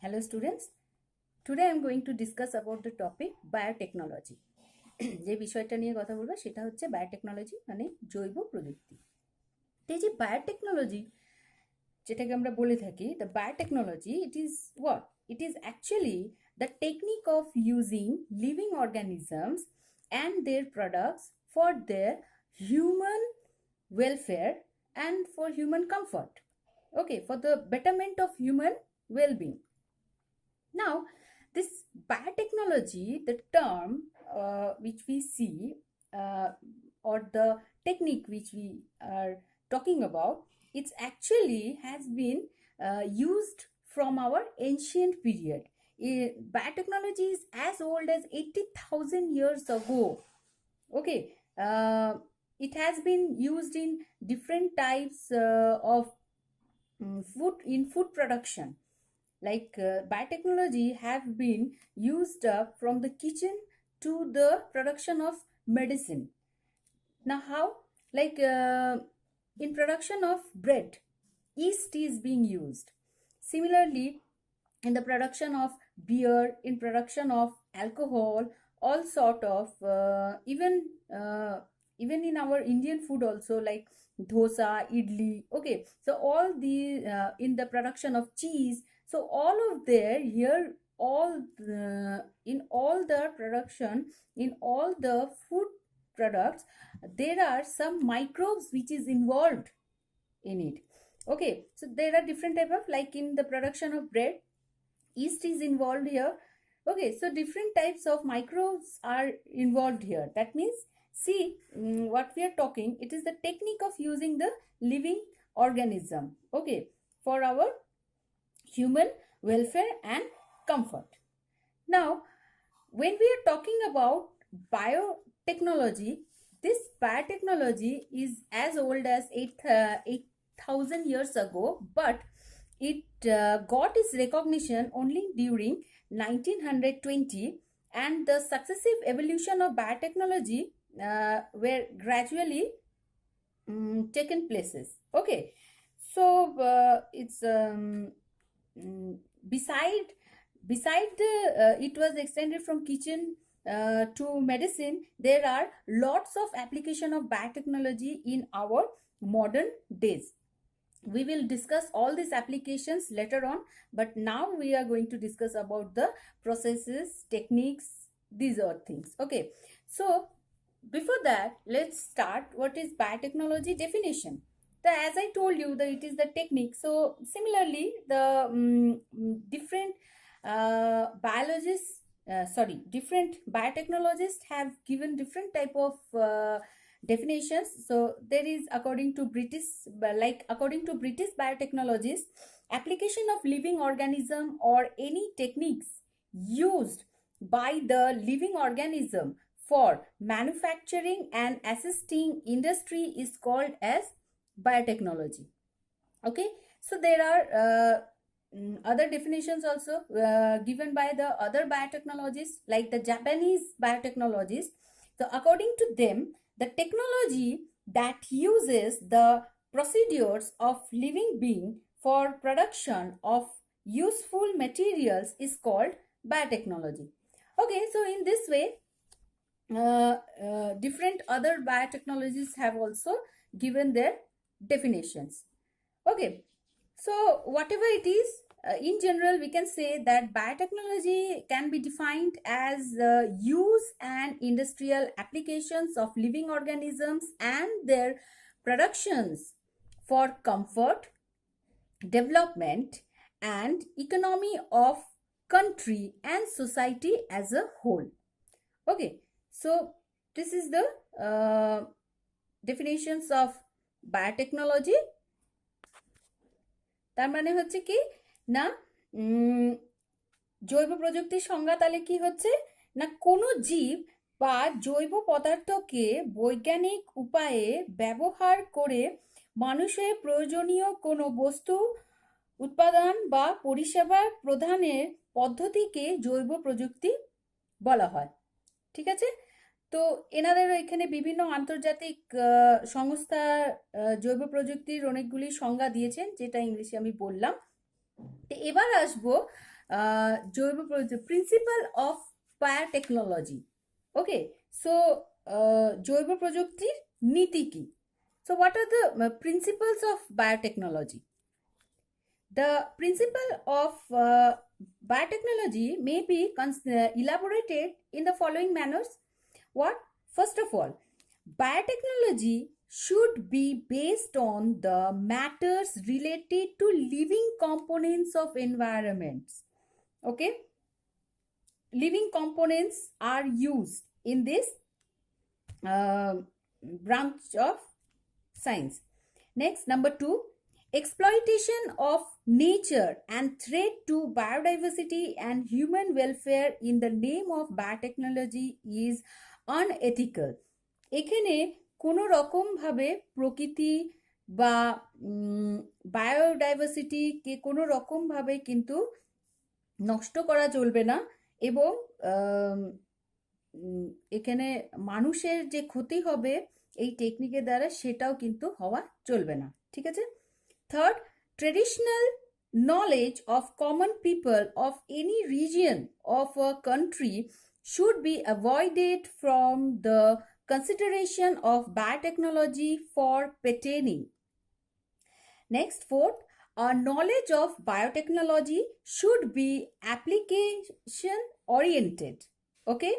Hello students, today I am going to discuss about the topic biotechnology. যে বিষয়টা নিয়ে কথা বলবো সেটা হচ্ছে বায়োটেকনোলজি মানে জৈব প্রযুক্তি। এই যে বায়োটেকনোলজি যেটাকে আমরা বলে থাকি, the biotechnology, it is what? It is actually the technique of using living organisms and their products for their human welfare and for human comfort. Okay, for the betterment of human well-being. Now, this biotechnology, the term which we see or the technique which we are talking about, it's actually has been used from our ancient period. Biotechnology is as old as 80,000 years ago. Okay, it has been used in different types of food production. Like biotechnology have been used up from the kitchen to the production of medicine. Now how? Like in production of bread, yeast is being used. Similarly, in the production of beer, in production of alcohol, all sort of even in our Indian food also, like dosa, idli. Okay, so all the in the production of cheese. So all of there here, in all the production, in all the food products, there are some microbes which is involved in it. Okay, so there are different type of, like in the production of bread, yeast is involved here. Okay, so different types of microbes are involved here. That means, see, what we are talking, it is the technique of using the living organism, okay, for our human welfare and comfort. Now, when we are talking about biotechnology, this biotechnology is as old as 8,000 years ago, but it got its recognition only during 1920, and the successive evolution of biotechnology were gradually taken places. Okay, so it's beside the it was extended from kitchen to medicine. There are lots of application of biotechnology in our modern days. We will discuss all these applications later on, but now we are going to discuss about the processes, techniques, these are things. Okay, so before that, let's start what is biotechnology definition. As I told you, that it is the technique. So similarly, the different different biotechnologists have given different type of definitions. So there is, according to British biotechnologists, application of living organism or any techniques used by the living organism for manufacturing and assisting industry is called as biotechnology. Okay, so there are other definitions also given by the other biotechnologists, like the Japanese biotechnologists. So according to them, the technology that uses the procedures of living being for production of useful materials is called biotechnology. Okay, so in this way, different other biotechnologies have also given their definitions. Okay, so whatever it is, in general, we can say that biotechnology can be defined as use and industrial applications of living organisms and their productions for comfort, development, and economy of country and society as a whole. Okay, so this is the definitions of biotechnology. তার মানে হচ্ছে কি না, জৈব প্রযুক্তির সংজ্ঞা তাহলে কি হচ্ছে না, কোনো জীব বা জৈব পদার্থকে বৈজ্ঞানিক উপায়ে ব্যবহার করে মানুষের প্রয়োজনীয় কোনো বস্তু উৎপাদন বা পরিষেবা প্রদানের পদ্ধতিকে জৈব প্রযুক্তি বলা হয়। ঠিক আছে, তো এনাদের এখানে বিভিন্ন আন্তর্জাতিক সংস্থা জৈব প্রযুক্তির অনেকগুলি সংজ্ঞা দিয়েছেন, যেটা ইংলিশে আমি বললাম। তো এবার আসবো principle of biotechnology. Okay, so জৈব প্রযুক্তির নীতি কি? So what are the principles of biotechnology? The principle of biotechnology may be elaborated in the following manners. What? First of all, biotechnology should be based on the matters related to living components of environments. Okay, living components are used in this branch of science. Next, number 2, exploitation of nature and threat to biodiversity and human welfare in the name of biotechnology is unethical. এখানে কোনো রকম ভাবে প্রকৃতি বা বায়োডাইভার্সিটিকে কোনো রকম ভাবে কিন্তু নষ্ট করা চলবে না, এবং এখানে মানুষের যে ক্ষতি হবে এই টেকনিকের দ্বারা সেটাও কিন্তু হওয়া চলবে না, ঠিক আছে? Third, traditional knowledge of common people of any region of a country should be avoided from the consideration of biotechnology for pertaining. Next, fourth, our knowledge of biotechnology should be application oriented, okay,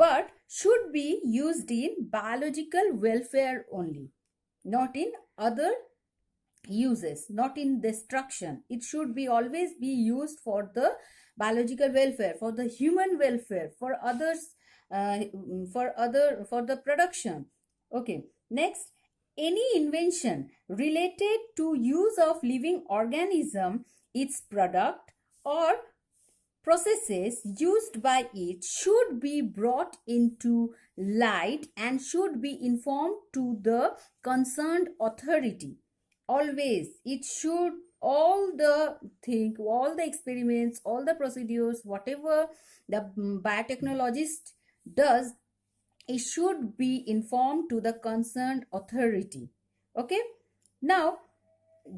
but should be used in biological welfare only, not in other uses, not in destruction. It should be always be used for the biological welfare, for the human welfare, for others, for the production. Okay, next, any invention related to use of living organism, its product or processes used by it should be brought into light and should be informed to the concerned authority. Always it should, all the experiments, all the procedures, whatever the biotechnologist does, it should be informed to the concerned authority. Okay, now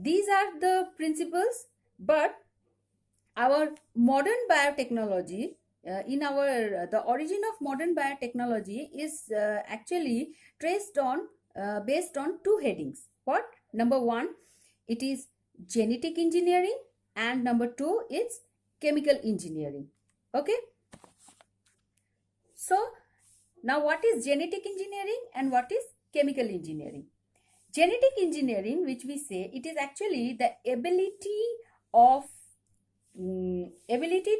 these are the principles, but our modern biotechnology, the origin of modern biotechnology is actually traced on based on two headings. What? Number 1, it is genetic engineering, and number 2, it's chemical engineering. Okay, so now what is genetic engineering and what is chemical engineering? Genetic engineering, which we say, it is actually the ability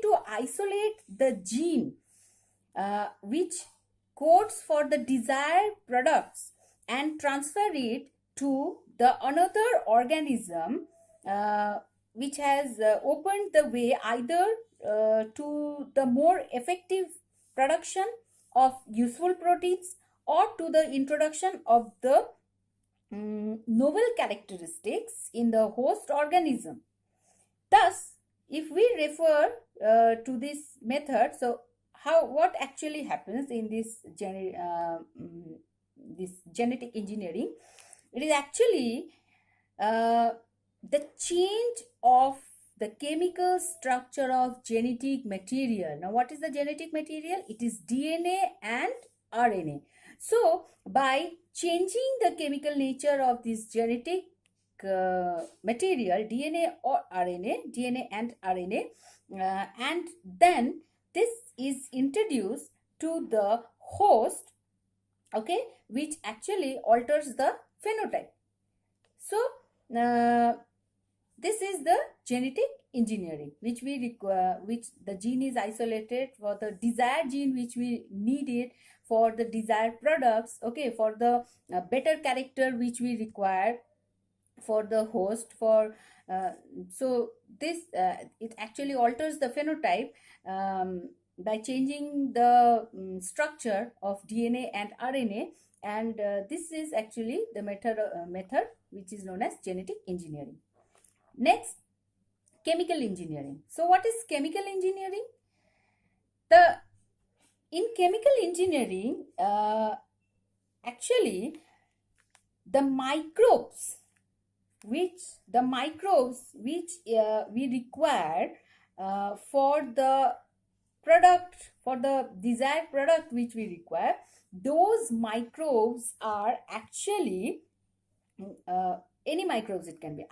to isolate the gene which codes for the desired products and transfer it to the another organism which has opened the way either to the more effective production of useful proteins or to the introduction of the novel characteristics in the host organism. Thus, if we refer to this method, so what actually happens in this genetic engineering? It is actually the change of the chemical structure of genetic material. Now, what is the genetic material? It is DNA and RNA. So, by changing the chemical nature of this genetic material, DNA or RNA, DNA and RNA, and then this is introduced to the host, okay, which actually alters the phenotype. So this is the genetic engineering, which we require, which the gene is isolated for the desired gene which we need it for the desired products, okay, for the better character which we require for the host, for so this it actually alters the phenotype by changing the structure of DNA and RNA, and this is actually the method which is known as genetic engineering. Next, chemical engineering. So what is chemical engineering? In chemical engineering, actually the microbes which we require for the product, for the desired product which we require, those microbes are actually any microbes. It can be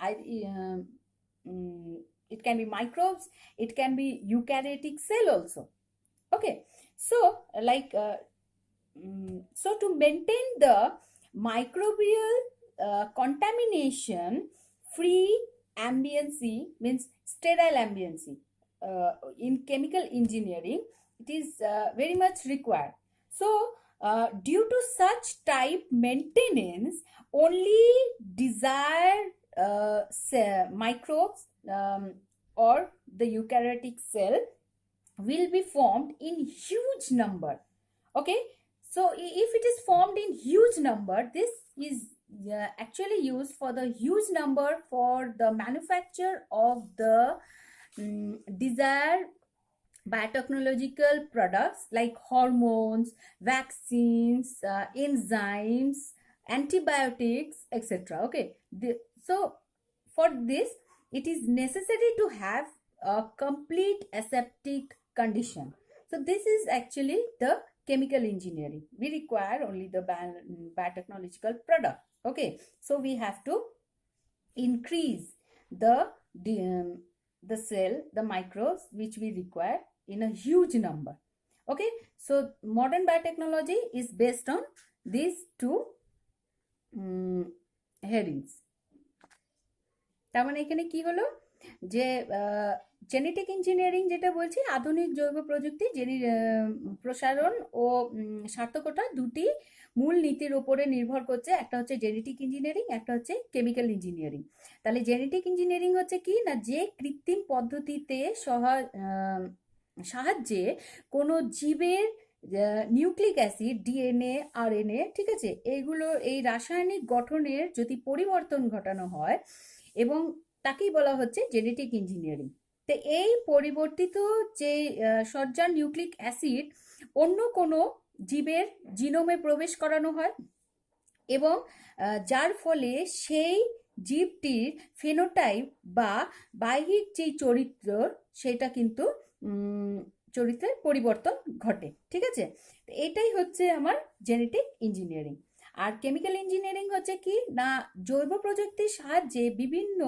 it can be microbes, it can be eukaryotic cell also. Okay, so so to maintain the microbial contamination free ambiency, means sterile ambiency, in chemical engineering, it is very much required. So due to such type maintenance, only desired microbes or the eukaryotic cell will be formed in huge number. Okay, so if it is formed in huge number, this is actually used for the huge number for the manufacture of the desired biotechnological products like hormones, vaccines, enzymes, antibiotics, etc. Okay, so for this it is necessary to have a complete aseptic condition. So this is actually the chemical engineering. We require only the biotechnological product. Okay, so we have to increase the cell, the microbes which we require in a huge number. Okay, so modern biotechnology is based on these two headings. তার মানে এখানে কি হলো যে genetic engineering যেটা বলছি, আধুনিক জৈব প্রযুক্তি প্রসারণ ও সার্থকতা দুটি মূল নীতির উপরে নির্ভর করছে। একটা হচ্ছে জেনেটিক ইঞ্জিনিয়ারিং, একটা হচ্ছে কেমিক্যাল ইঞ্জিনিয়ারিং। তাহলে জেনেটিক ইঞ্জিনিয়ারিং হচ্ছে কি না, যে কৃত্রিম পদ্ধতিতে সাহায্যে কোনো জীবের নিউক্লিক অ্যাসিড, ডিএনএ, আরএনএ, ঠিক আছে, এইগুলো এই রাসায়নিক গঠনের যদি পরিবর্তন ঘটানো হয়, এবং তাকেই বলা হচ্ছে জেনেটিক ইঞ্জিনিয়ারিং। তো এই পরিবর্তিত যে সজ্জার নিউক্লিক অ্যাসিড অন্য কোনো জীবের জিনোমে প্রবেশ করানো হয়, এবং যার ফলে সেই জীবটির ফেনোটাইপ বা বাহ্যিক যেই চরিত্র, সেটা কিন্তু চরিত্রের পরিবর্তন ঘটে। ঠিক আছে, এটাই হচ্ছে আমার জেনেটিক ইঞ্জিনিয়ারিং। আর কেমিক্যাল ইঞ্জিনিয়ারিং হচ্ছে কি না, জৈব প্রযুক্তির সাহায্যে বিভিন্ন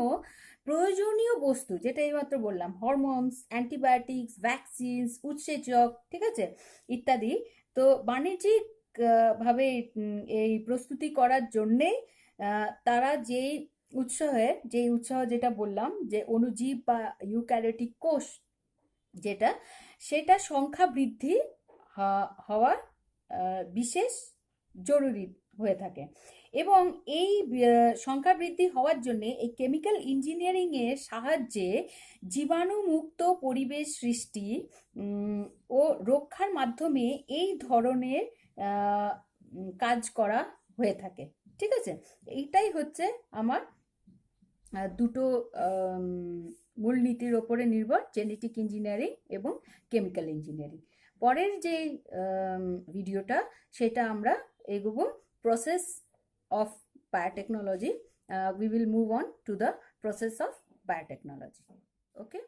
প্রয়োজনীয় বস্তু, যেটা এইমাত্র বললাম, হরমোনস, অ্যান্টিবায়োটিক্স, ভ্যাকসিনস, উৎসেচক, ঠিক আছে, ইত্যাদি, তো বাণিজ্যিক ভাবে এই প্রস্তুতি করার জন্যে তারা যেই উৎসাহ যেটা বললাম, যে অণুজীব বা ইউক্যারিওটিক কোষ যেটা, সেটা সংখ্যা বৃদ্ধি হওয়া বিশেষ জরুরি হয়ে থাকে। এবং এই সংখ্যা বৃদ্ধি হওয়ার জন্যে এই কেমিক্যাল ইঞ্জিনিয়ারিং এর সাহায্যে জীবাণুমুক্ত পরিবেশ সৃষ্টি ও রক্ষার মাধ্যমে এই ধরনের কাজ করা হয়ে থাকে। ঠিক আছে, এইটাই হচ্ছে আমার দুটো মূলনীতির ওপরে নির্ভর, জেনেটিক ইঞ্জিনিয়ারিং এবং কেমিক্যাল ইঞ্জিনিয়ারিং। পরের যে ভিডিওটা, সেটা আমরা এগোবো process of biotechnology. We will move on to the process of biotechnology. Okay.